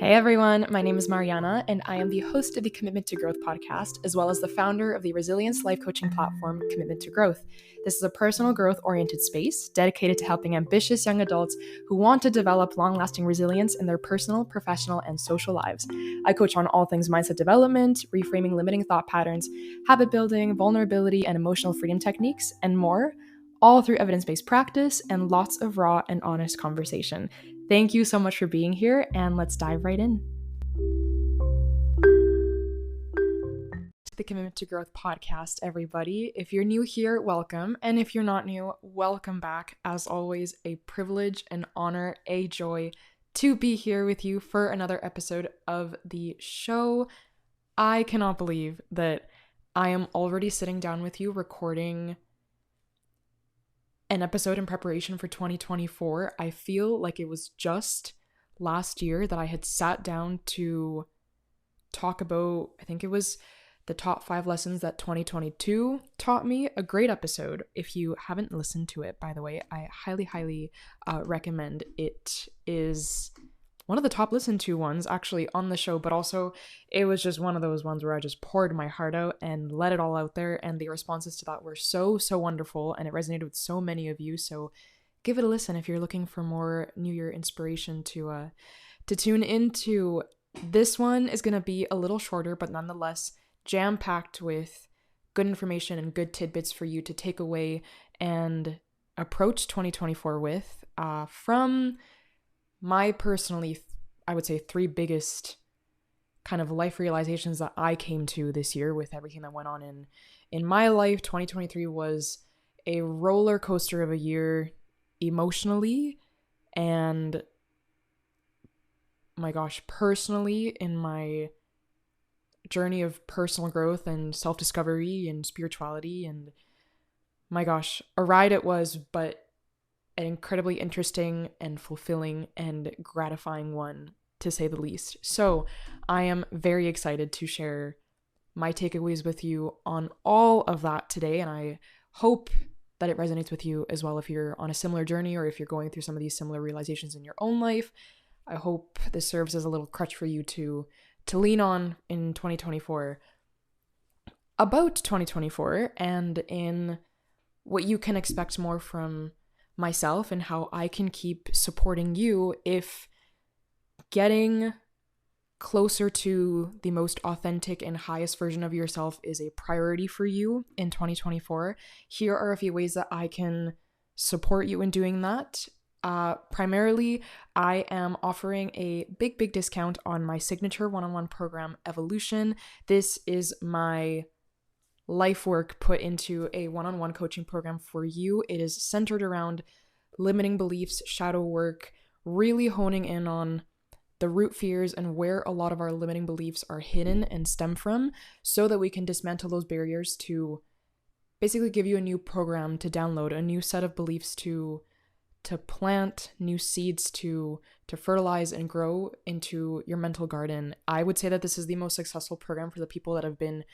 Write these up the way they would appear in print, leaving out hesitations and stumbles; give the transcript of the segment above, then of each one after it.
Hey everyone, my name is Mariana, and I am the host of the Commitment to Growth podcast, as well as the founder of the resilience life coaching platform Commitment to Growth. This is a personal growth oriented space dedicated to helping ambitious young adults who want to develop long lasting resilience in their personal, professional, and social lives. I coach on all things mindset development, reframing limiting thought patterns, habit building, vulnerability, and emotional freedom techniques, and more, all through evidence based practice and lots of raw and honest conversation. Thank you so much for being here, and let's dive right in. To the Commitment to Growth podcast, everybody. If you're new here, welcome. And if you're not new, welcome back. As always, a privilege, an honor, a joy to be here with you for another episode of the show. I cannot believe that I am already sitting down with you recording an episode in preparation for 2024. I feel like it was just last year that I had sat down to talk about, I think it was the top 5 lessons that 2022 taught me. A great episode. If you haven't listened to it, by the way, I highly recommend. It is one of the top listened to ones actually on the show, but also it was just one of those ones where I just poured my heart out and let it all out there, and the responses to that were so wonderful, and it resonated with so many of you. So give it a listen if you're looking for more New Year inspiration to tune into. This one is going to be a little shorter, but nonetheless jam-packed with good information and good tidbits for you to take away and approach 2024 with. From my personally, I would say 3 biggest kind of life realizations that I came to this year with everything that went on in my life. 2023 was a roller coaster of a year emotionally and, my gosh, personally, in my journey of personal growth and self-discovery and spirituality. And my gosh, a ride it was, but an incredibly interesting and fulfilling and gratifying one, to say the least. So I am very excited to share my takeaways with you on all of that today, and I hope that it resonates with you as well if you're on a similar journey or if you're going through some of these similar realizations in your own life. I hope this serves as a little crutch for you to lean on in 2024. About 2024 and in what you can expect more from myself and how I can keep supporting you if getting closer to the most authentic and highest version of yourself is a priority for you in 2024. Here are a few ways that I can support you in doing that. Primarily, I am offering a big discount on my signature one-on-one program, Evolution. This is my life work put into a one-on-one coaching program for you. It is centered around limiting beliefs, shadow work, really honing in on the root fears and where a lot of our limiting beliefs are hidden and stem from, so that we can dismantle those barriers to basically give you a new program to download, a new set of beliefs to plant, new seeds to fertilize and grow into your mental garden. I would say that this is the most successful program for the people that have been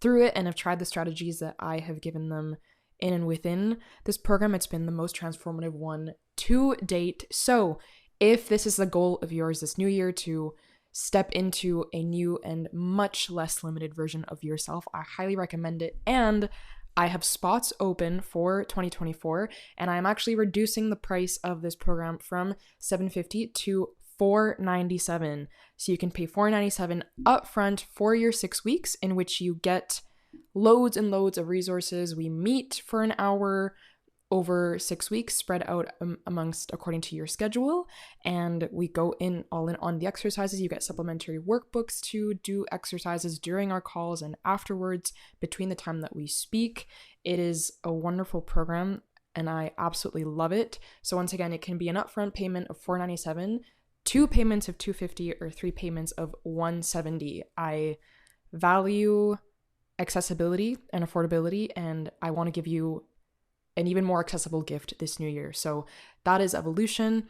through it and have tried the strategies that I have given them in and within this program. It's been the most transformative one to date. So if this is the goal of yours this new year, to step into a new and much less limited version of yourself, I highly recommend it. And I have spots open for 2024, and I'm actually reducing the price of this program from $750 to $497. So you can pay $497 upfront for your 6 weeks, in which you get loads and loads of resources. We meet for an hour over 6 weeks, spread out amongst according to your schedule, and we go all in on the exercises. You get supplementary workbooks to do exercises during our calls and afterwards between the time that we speak. It is a wonderful program and I absolutely love it. So once again, it can be an upfront payment of $497, 2 payments of $250, or 3 payments of $170. I value accessibility and affordability, and I want to give you an even more accessible gift this new year. So that is Evolution.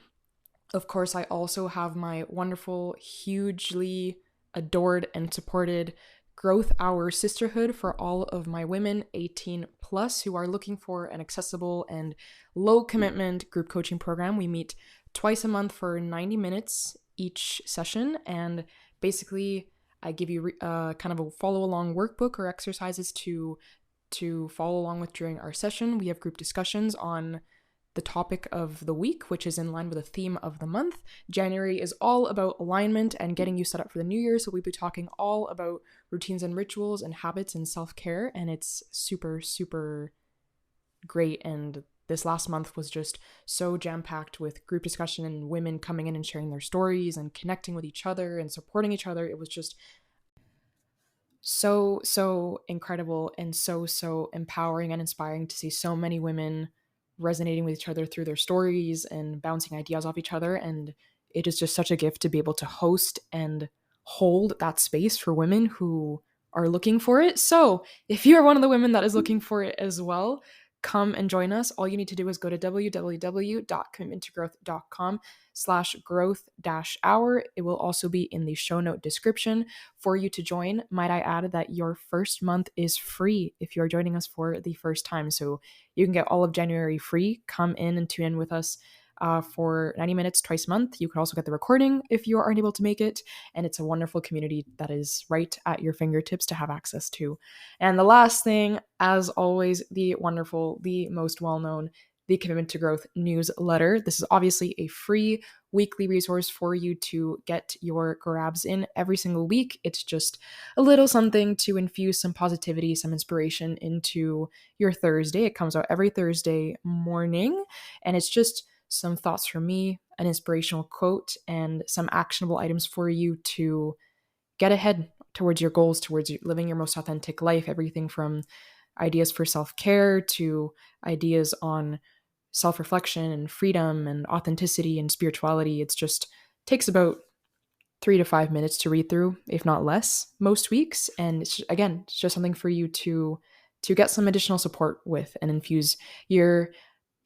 Of course, I also have my wonderful, hugely adored and supported Growth Hour Sisterhood for all of my women 18 plus who are looking for an accessible and low commitment group coaching program. We meet twice a month for 90 minutes each session. And basically, I give you kind of a follow along workbook or exercises to follow along with during our session. We have group discussions on the topic of the week, which is in line with the theme of the month. January is all about alignment and getting you set up for the new year. So we'll be talking all about routines and rituals and habits and self-care. And it's super, super great. And this last month was just so jam-packed with group discussion and women coming in and sharing their stories and connecting with each other and supporting each other. It was just so incredible and so empowering and inspiring to see so many women resonating with each other through their stories and bouncing ideas off each other. And it is just such a gift to be able to host and hold that space for women who are looking for it. So if you're one of the women that is looking for it as well, come and join us. All you need to do is go to www.commitmentogrowth.com/growth-hour. It will also be in the show note description for you to join. Might I add that your first month is free if you're joining us for the first time. So you can get all of January free. Come in and tune in with us for 90 minutes twice a month. You can also get the recording if you aren't able to make it. And it's a wonderful community that is right at your fingertips to have access to. And the last thing, as always, the wonderful, the most well-known, the Commitment to Growth newsletter. This is obviously a free weekly resource for you to get your grabs in every single week. It's just a little something to infuse some positivity, some inspiration into your Thursday. It comes out every Thursday morning, and it's just some thoughts from me, an inspirational quote, and some actionable items for you to get ahead towards your goals, towards living your most authentic life. Everything from ideas for self-care to ideas on self-reflection and freedom and authenticity and spirituality. It's just takes about 3 to 5 minutes to read through, if not less, most weeks. And it's just something for you to get some additional support with and infuse your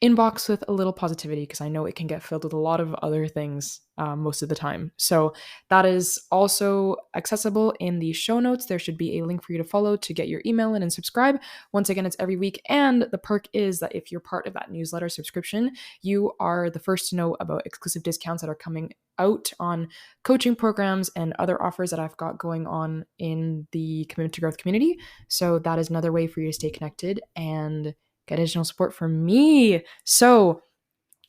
inbox with a little positivity, because I know it can get filled with a lot of other things most of the time. So that is also accessible in the show notes. There should be a link for you to follow to get your email in and subscribe. Once again, it's every week. And the perk is that if you're part of that newsletter subscription, you are the first to know about exclusive discounts that are coming out on coaching programs and other offers that I've got going on in the Commitment to Growth community. So that is another way for you to stay connected and get additional support from me. So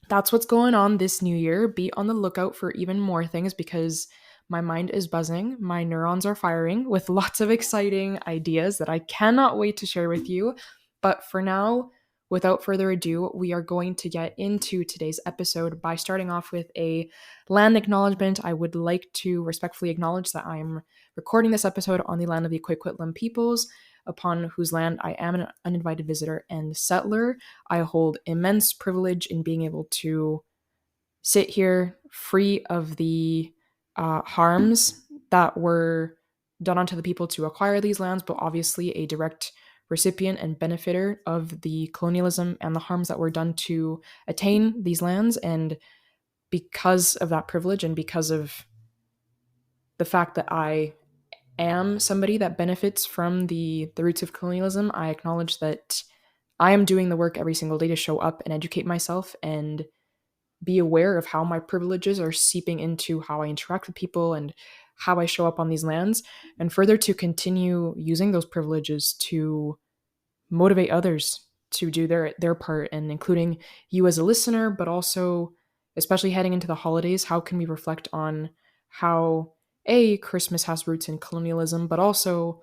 that's what's going on this new year. Be on the lookout for even more things because my mind is buzzing. My neurons are firing with lots of exciting ideas that I cannot wait to share with you. But for now, without further ado, we are going to get into today's episode by starting off with a land acknowledgement. I would like to respectfully acknowledge that I am recording this episode on the land of the Coquitlam peoples, upon whose land I am an uninvited visitor and settler. I hold immense privilege in being able to sit here free of the harms that were done onto the people to acquire these lands, but obviously a direct recipient and benefiter of the colonialism and the harms that were done to attain these lands. And because of that privilege and because of the fact that I am somebody that benefits from the roots of colonialism, I acknowledge that I am doing the work every single day to show up and educate myself and be aware of how my privileges are seeping into how I interact with people and how I show up on these lands, and further to continue using those privileges to motivate others to do their part, and including you as a listener, but also especially heading into the holidays, how can we reflect on how Christmas has roots in colonialism, but also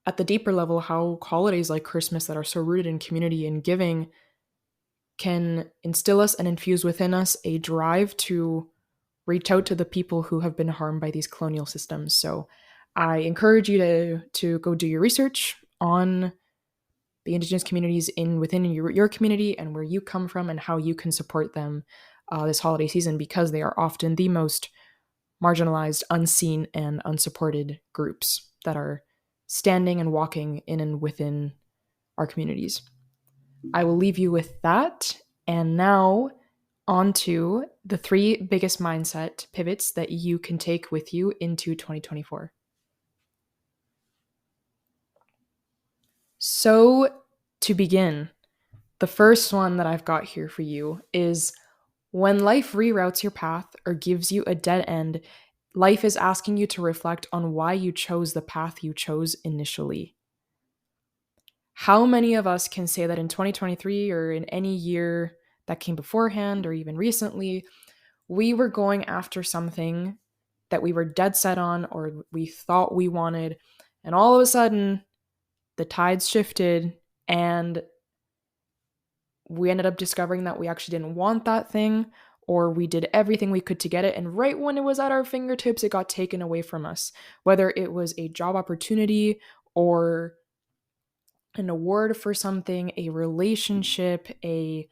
at the deeper level, how holidays like Christmas that are so rooted in community and giving can instill us and infuse within us a drive to reach out to the people who have been harmed by these colonial systems. So I encourage you to go do your research on the Indigenous communities within your community and where you come from and how you can support them this holiday season, because they are often the most marginalized, unseen, and unsupported groups that are standing and walking in and within our communities. I will leave you with that. And now on to the 3 biggest mindset pivots that you can take with you into 2024. So to begin, the first one that I've got here for you is When life reroutes your path or gives you a dead end, life is asking you to reflect on why you chose the path you chose initially. How many of us can say that in 2023 or in any year that came beforehand or even recently, we were going after something that we were dead set on or we thought we wanted, and all of a sudden the tides shifted and we ended up discovering that we actually didn't want that thing, or we did everything we could to get it, and right when it was at our fingertips, it got taken away from us. Whether it was a job opportunity or an award for something, a relationship, a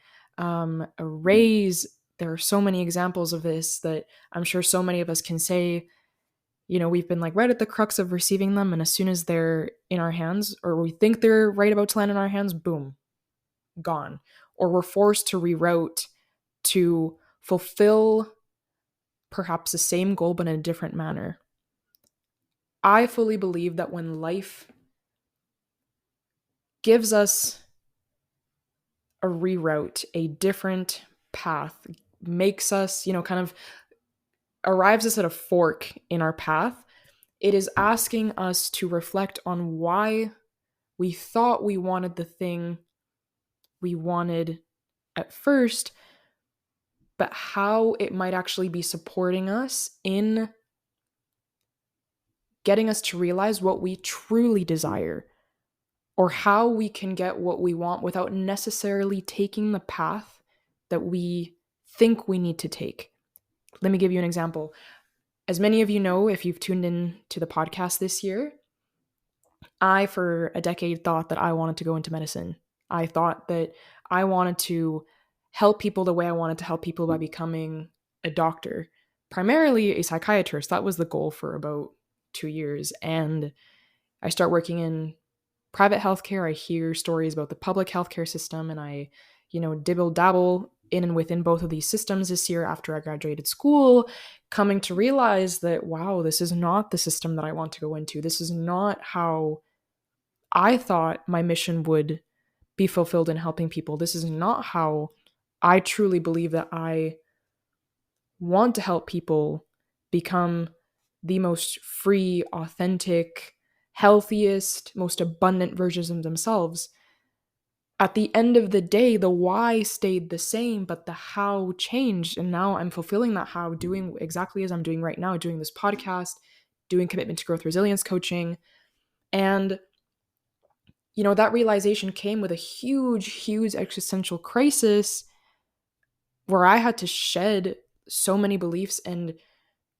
raise. There are so many examples of this that I'm sure so many of us can say, we've been like right at the crux of receiving them, and as soon as they're in our hands, or we think they're right about to land in our hands, boom, gone. Or we're forced to reroute to fulfill perhaps the same goal but in a different manner. I fully believe that when life gives us a reroute, a different path, makes us, kind of arrives us at a fork in our path, it is asking us to reflect on why we thought we wanted the thing we wanted at first, but how it might actually be supporting us in getting us to realize what we truly desire, or how we can get what we want without necessarily taking the path that we think we need to take. Let me give you an example. As many of you know, if you've tuned in to the podcast this year, I, for a decade, thought that I wanted to go into medicine. I thought that I wanted to help people the way I wanted to help people by becoming a doctor, primarily a psychiatrist. That was the goal for about 2 years. And I start working in private healthcare. I hear stories about the public healthcare system, and I, dibble dabble in and within both of these systems this year after I graduated school, coming to realize that, wow, this is not the system that I want to go into. This is not how I thought my mission would be fulfilled in helping people. This is not how I truly believe that I want to help people become the most free, authentic, healthiest, most abundant versions of themselves. At the end of the day, the why stayed the same, but the how changed. And now I'm fulfilling that how, doing exactly as I'm doing right now, doing this podcast, doing commitment to growth resilience coaching. And, that realization came with a huge, huge existential crisis where I had to shed so many beliefs and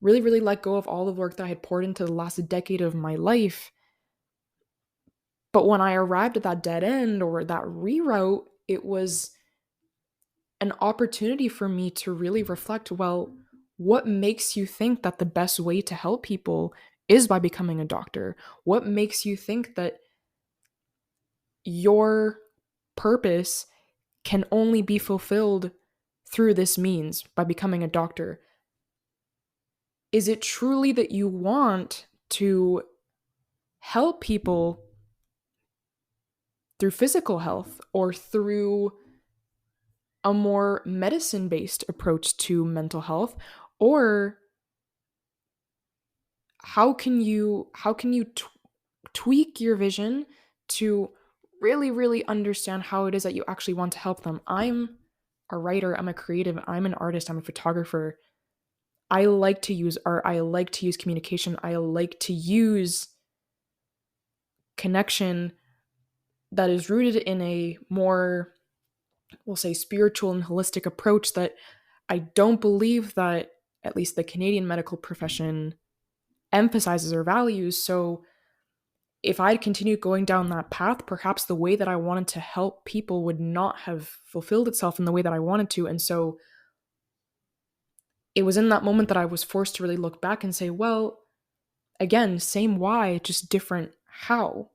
really, really let go of all the work that I had poured into the last decade of my life. But when I arrived at that dead end or that reroute, it was an opportunity for me to really reflect, well, what makes you think that the best way to help people is by becoming a doctor? What makes you think that your purpose can only be fulfilled through this means, by becoming a doctor? Is it truly that you want to help people through physical health or through a more medicine-based approach to mental health? Or how can you tweak your vision to really, really understand how it is that you actually want to help them? I'm a writer, I'm a creative, I'm an artist, I'm a photographer. I like to use art, I like to use communication, I like to use connection that is rooted in a more, we'll say, spiritual and holistic approach that I don't believe that at least the Canadian medical profession emphasizes or values. So if I'd continued going down that path, perhaps the way that I wanted to help people would not have fulfilled itself in the way that I wanted to. And so it was in that moment that I was forced to really look back and say, well, again, same why, just different how.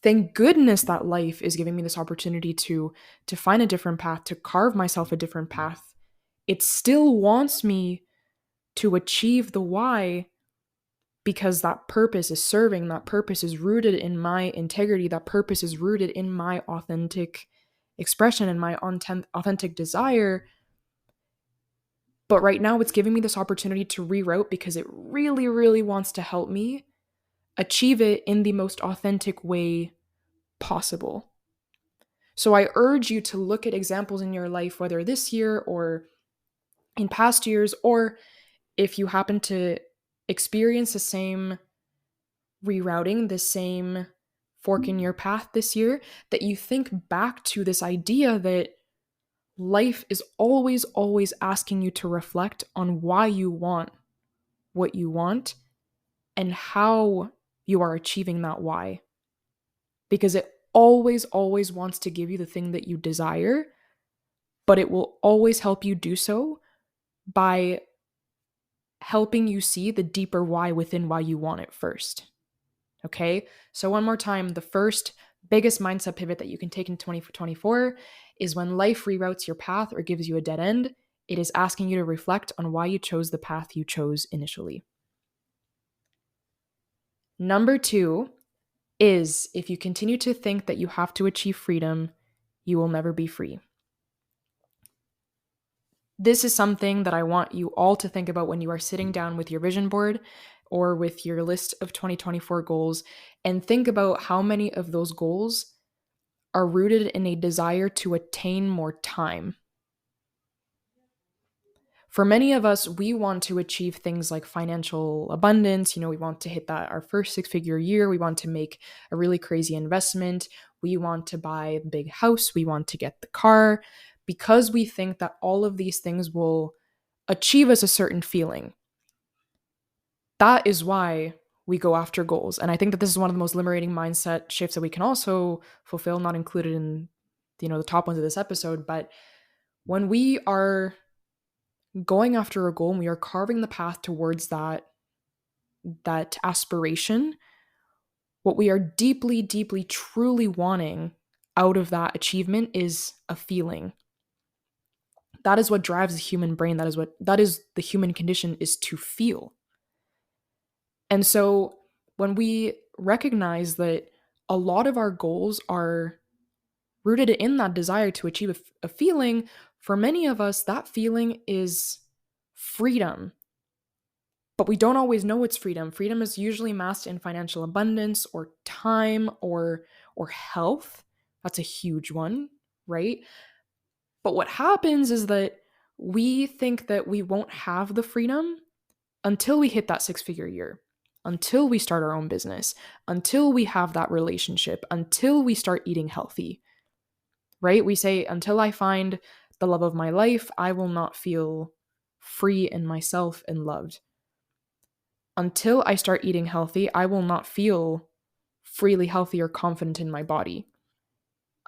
Thank goodness that life is giving me this opportunity to find a different path, to carve myself a different path. It still wants me to achieve the why, because that purpose is serving, that purpose is rooted in my integrity, that purpose is rooted in my authentic expression and my authentic desire. But right now, it's giving me this opportunity to reroute because it really, really wants to help me achieve it in the most authentic way possible. So I urge you to look at examples in your life, whether this year or in past years, or if you happen to experience the same rerouting, the same fork in your path this year, that you think back to this idea that life is always, always asking you to reflect on why you want what you want and how you are achieving that why. Because it always, always wants to give you the thing that you desire, but it will always help you do so by helping you see the deeper why within why you want it first. Okay? So, one more time, the first biggest mindset pivot that you can take in 2024 is when life reroutes your path or gives you a dead end, it is asking you to reflect on why you chose the path you chose initially. Number 2 is if you continue to think that you have to achieve freedom, you will never be free. This is something that I want you all to think about when you are sitting down with your vision board or with your list of 2024 goals, and think about how many of those goals are rooted in a desire to attain more time. For many of us, we want to achieve things like financial abundance. We want to hit that our first 6-figure year. We want to make a really crazy investment. We want to buy a big house. We want to get the car, because we think that all of these things will achieve us a certain feeling. That is why we go after goals. And I think that this is one of the most liberating mindset shifts that we can also fulfill, not included in the top ones of this episode. But when we are going after a goal and we are carving the path towards that aspiration, what we are deeply, deeply, truly wanting out of that achievement is a feeling. That is what drives the human brain. That is the human condition, is to feel. And so when we recognize that a lot of our goals are rooted in that desire to achieve a feeling, for many of us, that feeling is freedom. But we don't always know it's freedom. Freedom is usually masked in financial abundance or time or health. That's a huge one, right? But what happens is that we think that we won't have the freedom until we hit that 6-figure year, until we start our own business, until we have that relationship, until we start eating healthy, right? We say, until I find the love of my life, I will not feel free in myself and loved. Until I start eating healthy, I will not feel freely healthy or confident in my body.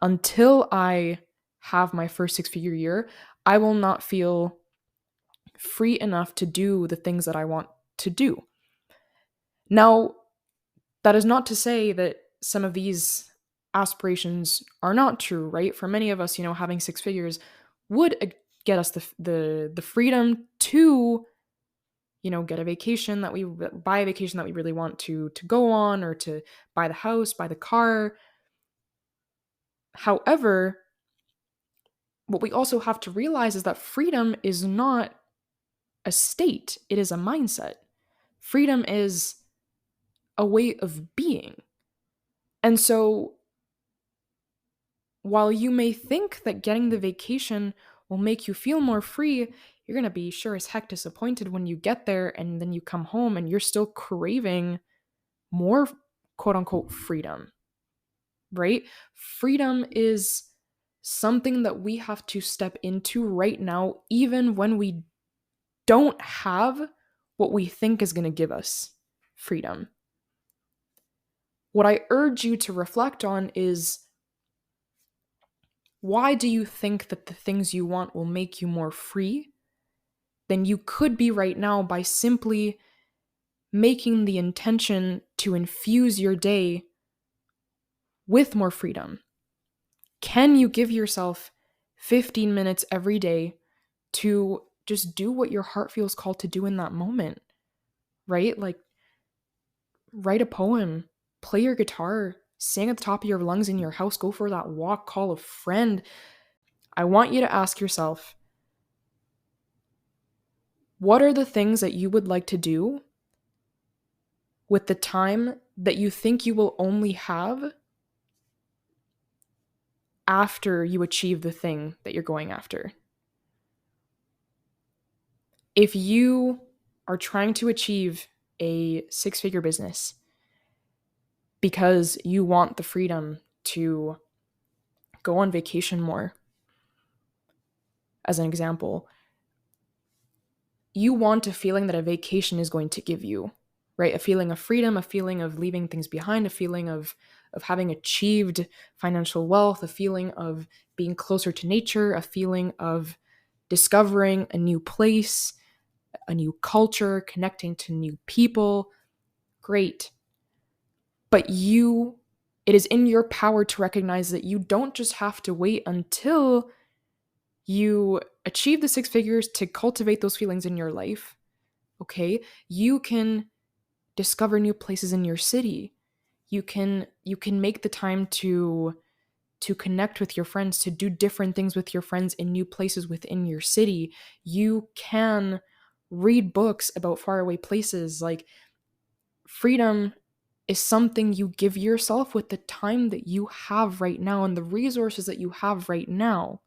Until I have my first 6-figure year, I will not feel free enough to do the things that I want to do. Now, that is not to say that some of these aspirations are not true, right? For many of us, having 6 figures would get us the freedom to, get a vacation that we buy a vacation that we really want to go on, or to buy the house, buy the car. However, what we also have to realize is that freedom is not a state, it is a mindset. Freedom is a way of being. And so, while you may think that getting the vacation will make you feel more free, you're going to be sure as heck disappointed when you get there and then you come home and you're still craving more quote unquote freedom, right? Freedom is something that we have to step into right now, even when we don't have what we think is going to give us freedom. What I urge you to reflect on is, why do you think that the things you want will make you more free than you could be right now by simply making the intention to infuse your day with more freedom? Can you give yourself 15 minutes every day to just do what your heart feels called to do in that moment, right? Like, write a poem, play your guitar, sing at the top of your lungs in your house, go for that walk, call a friend. I want you to ask yourself, What are the things that you would like to do with the time that you think you will only have after you achieve the thing that you're going after? If you are trying to achieve a six-figure business because you want the freedom to go on vacation more, as an example, you want a feeling that a vacation is going to give you, right? A feeling of freedom, a feeling of leaving things behind, a feeling of having achieved financial wealth, a feeling of being closer to nature, a feeling of discovering a new place, a new culture, connecting to new people. Great. But it is in your power to recognize that you don't just have to wait until you achieve the six figures to cultivate those feelings in your life. Okay? You can discover new places in your city. You can make the time to connect with your friends, to do different things with your friends in new places within your city. You can read books about faraway places. Like, freedom is something you give yourself with the time that you have right now and the resources that you have right now.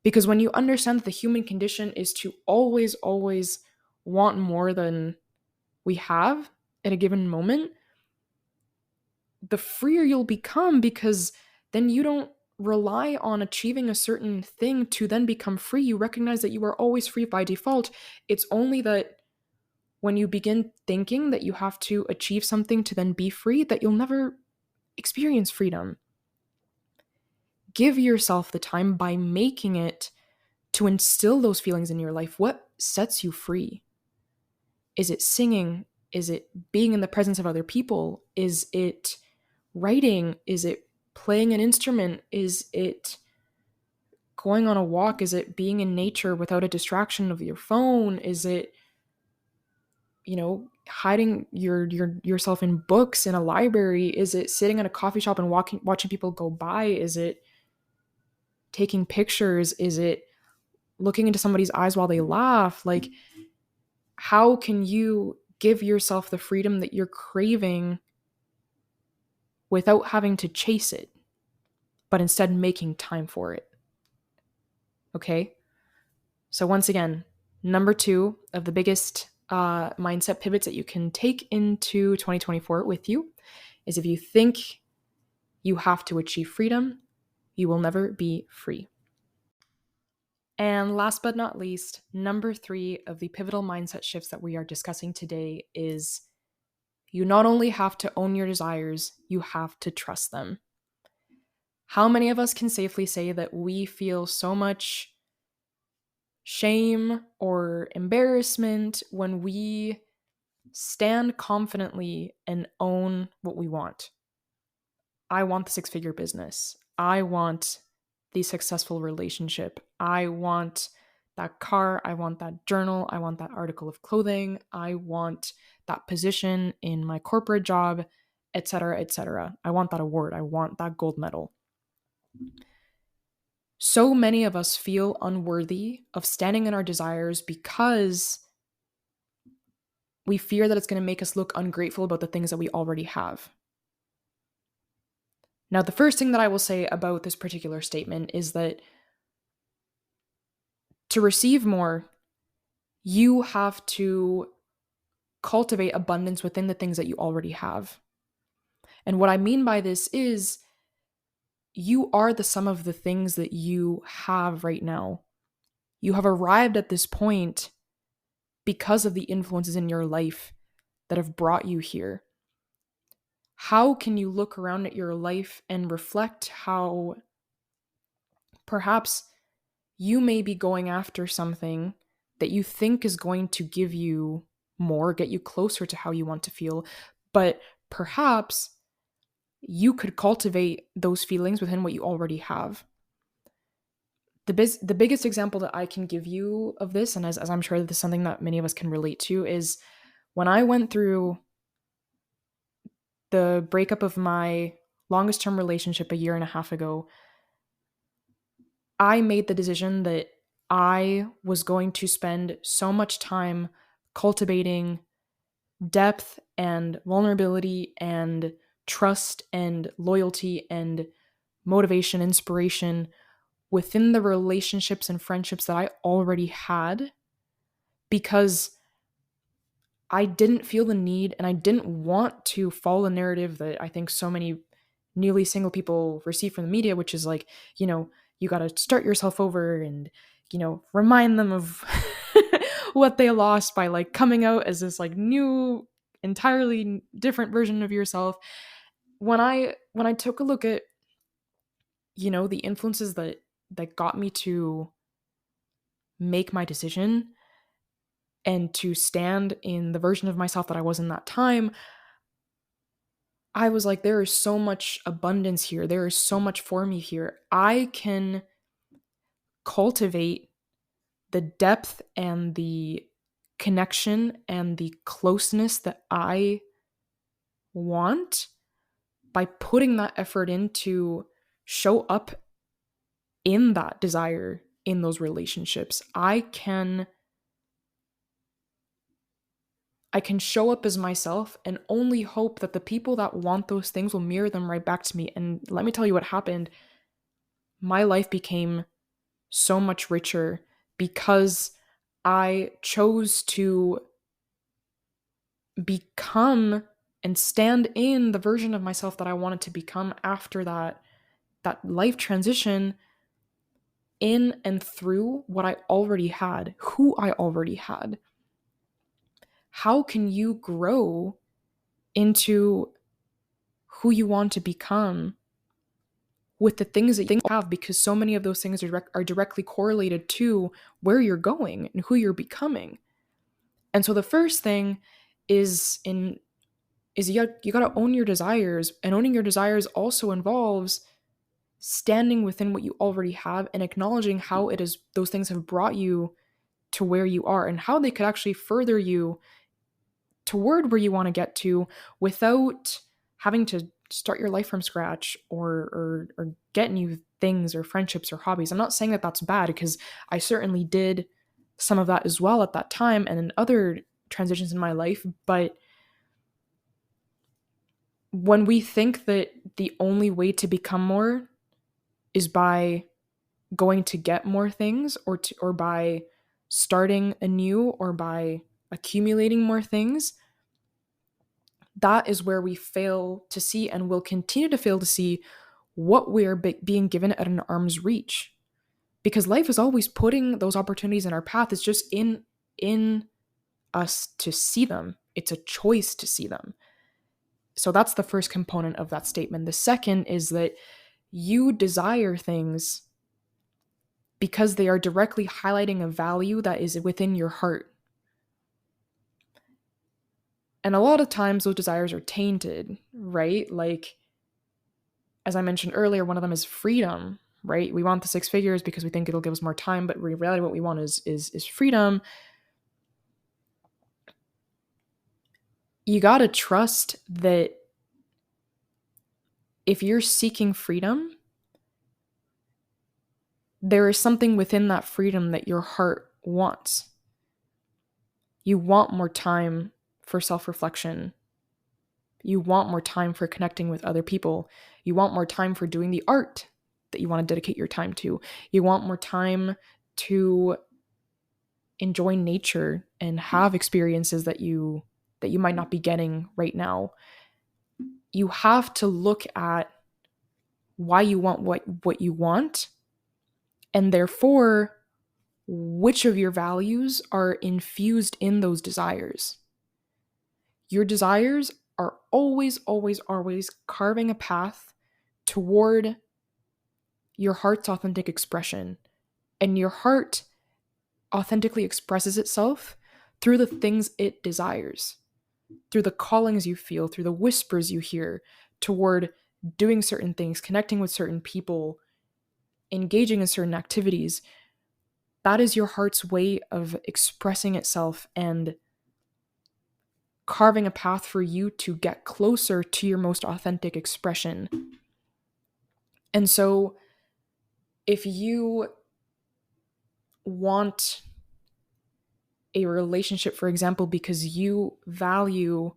Because when you understand that the human condition is to always, always want more than we have at a given moment, the freer you'll become, because then you don't rely on achieving a certain thing to then become free. You recognize that you are always free by default. It's only that when you begin thinking that you have to achieve something to then be free, that you'll never experience freedom. Give yourself the time by making it to instill those feelings in your life. What sets you free? Is it singing? Is it being in the presence of other people? Is it writing? Is it playing an instrument? Is it going on a walk? Is it being in nature without a distraction of your phone? Is it, hiding yourself in books in a library? Is it sitting in a coffee shop and watching people go by? Is it taking pictures? Is it looking into somebody's eyes while they laugh? Like, how can you give yourself the freedom that you're craving without having to chase it, but instead making time for it? Okay? So, once again, number 2 of the biggest mindset pivots that you can take into 2024 with you is, if you think you have to achieve freedom, you will never be free. And last but not least, number 3 of the pivotal mindset shifts that we are discussing today is, you not only have to own your desires, you have to trust them. How many of us can safely say that we feel so much shame or embarrassment when we stand confidently and own what we want? I want the six-figure business. I want the successful relationship. I want that car. I want that journal. I want that article of clothing. I want that position in my corporate job, etc., etc. I want that award. I want that gold medal. So many of us feel unworthy of standing in our desires because we fear that it's going to make us look ungrateful about the things that we already have. Now, the first thing that I will say about this particular statement is that to receive more, you have to cultivate abundance within the things that you already have. And what I mean by this is, you are the sum of the things that you have right now. You have arrived at this point because of the influences in your life that have brought you here. How can you look around at your life and reflect how perhaps you may be going after something that you think is going to give you more, get you closer to how you want to feel, but perhaps you could cultivate those feelings within what you already have. The biggest example that I can give you of this, and as I'm sure this is something that many of us can relate to, is when I went through the breakup of my longest term relationship a year and a half ago. I made the decision that I was going to spend so much time cultivating depth and vulnerability and trust and loyalty and motivation, inspiration within the relationships and friendships that I already had, because I didn't feel the need and I didn't want to follow the narrative that I think so many newly single people receive from the media, which is like, you got to start yourself over and, remind them of what they lost by like coming out as this like new, entirely different version of yourself. When I took a look at, the influences that got me to make my decision and to stand in the version of myself that I was in that time, I was like, there is so much abundance here. There is so much for me here. I can cultivate the depth and the connection and the closeness that I want by putting that effort in to show up in that desire in those relationships. I can show up as myself and only hope that the people that want those things will mirror them right back to me. And let me tell you what happened. My life became so much richer because I chose to become and stand in the version of myself that I wanted to become after that life transition, in and through what I already had, who I already had. How can you grow into who you want to become with the things that you have? Because so many of those things are directly correlated to where you're going and who you're becoming. And so the first thing is you got to own your desires, and owning your desires also involves standing within what you already have and acknowledging how it is those things have brought you to where you are and how they could actually further you toward where you want to get to without having to start your life from scratch or get new things or friendships or hobbies. I'm not saying that that's bad, because I certainly did some of that as well at that time and in other transitions in my life. But when we think that the only way to become more is by going to get more things or by starting anew or by accumulating more things, that is where we fail to see and will continue to fail to see what we're being given at an arm's reach. Because life is always putting those opportunities in our path. It's just in us to see them. It's a choice to see them. So that's the first component of that statement. The second is that you desire things because they are directly highlighting a value that is within your heart. And a lot of times those desires are tainted, right? Like, as I mentioned earlier, one of them is freedom, right? We want the 6 figures because we think it'll give us more time, but in reality what we want is freedom. You got to trust that if you're seeking freedom, there is something within that freedom that your heart wants. You want more time for self-reflection. You want more time for connecting with other people. You want more time for doing the art that you want to dedicate your time to. You want more time to enjoy nature and have experiences that you might not be getting right now. You have to look at why you want what you want, and therefore which of your values are infused in those desires. Your desires are always, always, always carving a path toward your heart's authentic expression. And your heart authentically expresses itself through the things it desires, through the callings you feel, through the whispers you hear toward doing certain things, connecting with certain people, engaging in certain activities. That is your heart's way of expressing itself and carving a path for you to get closer to your most authentic expression. And so if you want a relationship, for example, because you value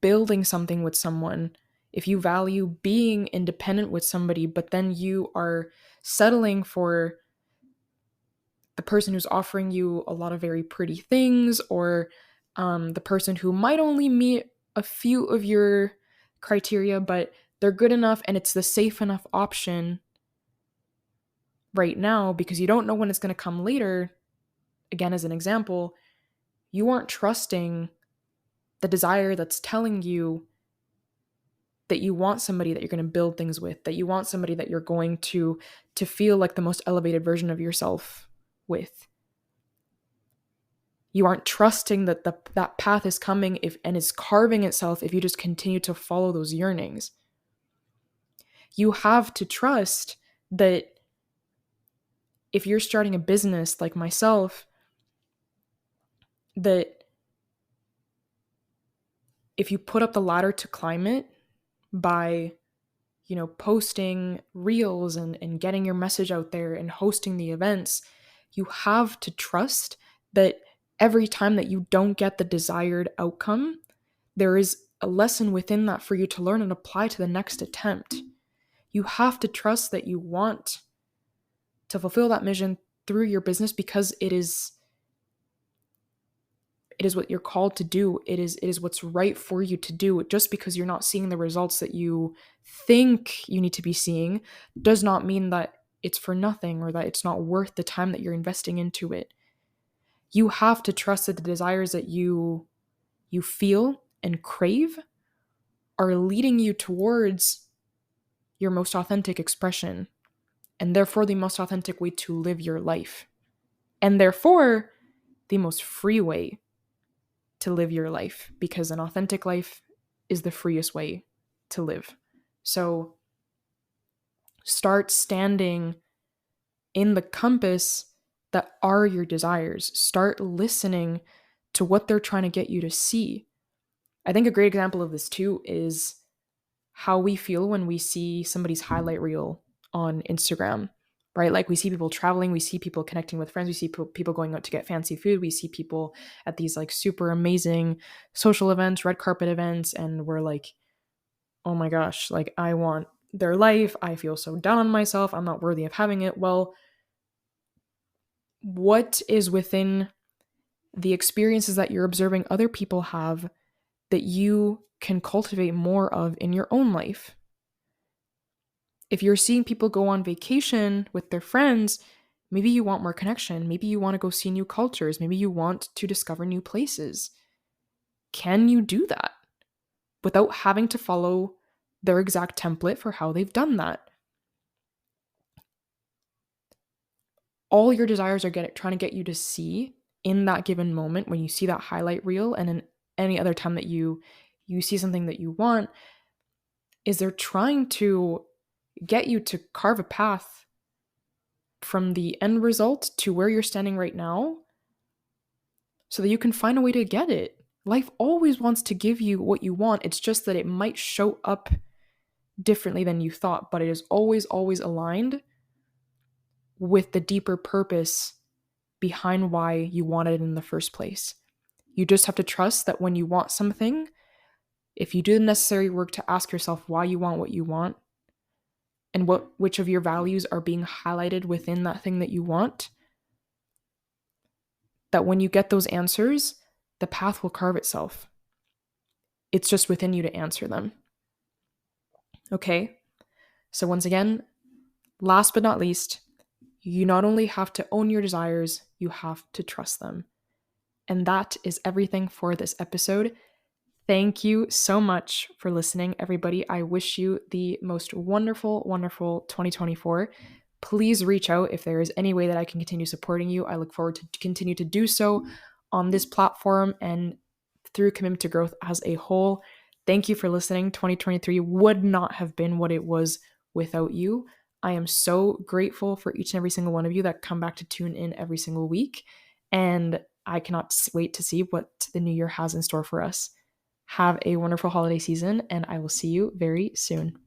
building something with someone, if you value being independent with somebody, but then you are settling for the person who's offering you a lot of very pretty things, or the person who might only meet a few of your criteria, but they're good enough and it's the safe enough option right now because you don't know when it's going to come later. Again, as an example, you aren't trusting the desire that's telling you that you want somebody that you're going to build things with, that you want somebody that you're going to feel like the most elevated version of yourself with. You aren't trusting that that path is coming if and is carving itself if you just continue to follow those yearnings. You have to trust that if you're starting a business like myself, that if you put up the ladder to climb it by, posting reels and getting your message out there and hosting the events, you have to trust that every time that you don't get the desired outcome, there is a lesson within that for you to learn and apply to the next attempt. You have to trust that you want to fulfill that mission through your business because it is what you're called to do. It is what's right for you to do. Just because you're not seeing the results that you think you need to be seeing does not mean that it's for nothing or that it's not worth the time that you're investing into it. You have to trust that the desires that you feel and crave are leading you towards your most authentic expression, and therefore the most authentic way to live your life, and therefore the most free way to live your life, because an authentic life is the freest way to live. So start standing in the compass that are your desires. Start listening to what they're trying to get you to see. I think a great example of this too is how we feel when we see somebody's highlight reel on Instagram, right? Like we see people traveling, we see people connecting with friends, we see people going out to get fancy food, we see people at these like super amazing social events, red carpet events, and we're like, oh my gosh, like I want their life. I feel so down on myself. I'm not worthy of having it. Well, what is within the experiences that you're observing other people have that you can cultivate more of in your own life? If you're seeing people go on vacation with their friends, maybe you want more connection. Maybe you want to go see new cultures. Maybe you want to discover new places. Can you do that without having to follow their exact template for how they've done that? All your desires are trying to get you to see in that given moment when you see that highlight reel, and in any other time that you see something that you want, is they're trying to get you to carve a path from the end result to where you're standing right now so that you can find a way to get it. Life always wants to give you what you want. It's just that it might show up differently than you thought, but it is always, always aligned with the deeper purpose behind why you wanted it in the first place. You just have to trust that when you want something, if you do the necessary work to ask yourself why you want what you want, and which of your values are being highlighted within that thing that you want, that when you get those answers, the path will carve itself. It's just within you to answer them. Okay? So once again, last but not least, you not only have to own your desires, you have to trust them. And that is everything for this episode. Thank you so much for listening, everybody. I wish you the most wonderful, wonderful 2024. Please reach out if there is any way that I can continue supporting you. I look forward to continue to do so on this platform and through Commitment to Growth as a whole. Thank you for listening. 2023 would not have been what it was without you. I am so grateful for each and every single one of you that come back to tune in every single week. And I cannot wait to see what the new year has in store for us. Have a wonderful holiday season, and I will see you very soon.